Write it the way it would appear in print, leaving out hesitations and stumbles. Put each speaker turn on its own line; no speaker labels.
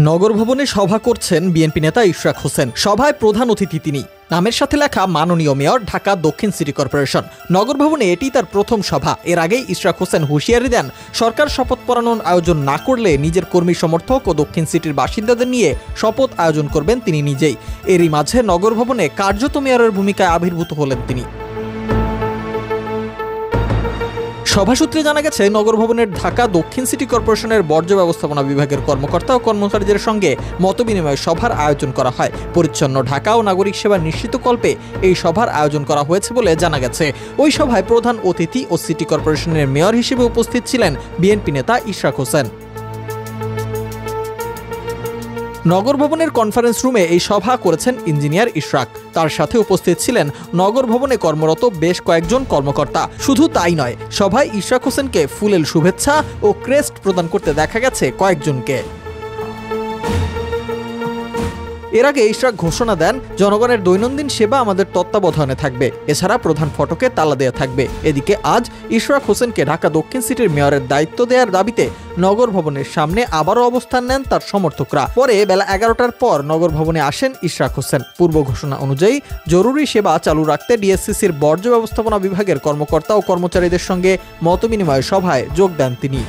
নগর ভবনে সভা করছেন বিএনপি নেতা ইশরাক হোসেন। সভায় প্রধান অতিথি তিনি। নামের সাথে লেখা মাননীয় মেয়র, ঢাকা দক্ষিণ সিটি কর্পোরেশন। নগর ভবনে এটি তার প্রথম সভা। এর আগেই ইশরাক হোসেন হুঁশিয়ারি দেন, সরকার শপথ পড়ানোর আয়োজন না করলে নিজের কর্মী সমর্থক ও দক্ষিণ সিটির বাসিন্দাদের নিয়ে শপথ আয়োজন করবেন তিনি নিজেই। এরই মাঝে নগর ভবনে কার্যত মেয়রের ভূমিকায় আবির্ভূত হলেন তিনি। সভা সূত্রে জানা গেছে, নগর ভবনের ঢাকা দক্ষিণ সিটি কর্পোরেশনের বর্জ্য ব্যবস্থাপনা বিভাগের কর্মকর্তা ও কর্মচারীদের সঙ্গে মতবিনিময় সভার আয়োজন করা হয়। পরিচ্ছন্ন ঢাকা ও নাগরিক সেবা নিশ্চিতকল্পে এই সভার আয়োজন করা হয়েছে বলে জানা গেছে। ওই সভায় প্রধান অতিথি ও সিটি কর্পোরেশনের মেয়র হিসেবে উপস্থিত ছিলেন বিএনপি নেতা ইশরাক হোসেন। নগর ভবনের কনফারেন্স রুমে এই সভা করেছেন ইঞ্জিনিয়ার ইশরাক। তার সাথে উপস্থিত ছিলেন নগর ভবনে কর্মরত বেশ কয়েকজন কর্মকর্তা। শুধু তাই নয়, সভায় ইশরাক হোসেনকে ফুলেল শুভেচ্ছা ও ক্রেস্ট প্রদান করতে দেখা গেছে কয়েকজনকে। এর আগে ইশরাক ঘোষণা দেন, জনগণের দৈনন্দিন সেবা আমাদের তত্ত্বাবধানে থাকবে। এছাড়া প্রধান ফটকে তালা দেয়া থাকবে। এদিকে আজ ইশরাক হোসেনকে ঢাকা দক্ষিণ সিটির মেয়রের দায়িত্ব দেওয়ার দাবিতে নগর ভবনের সামনে আবারও অবস্থান নেন তার সমর্থকরা। পরে বেলা 11টার পর নগর ভবনে আসেন ইশরাক হোসেন। পূর্ব ঘোষণা অনুযায়ী জরুরি সেবা চালু রাখতে ডিএসসিসির বর্জ্য ব্যবস্থাপনা বিভাগের কর্মকর্তা ও কর্মচারীদের সঙ্গে মতবিনিময় সভায় যোগ দেন তিনি।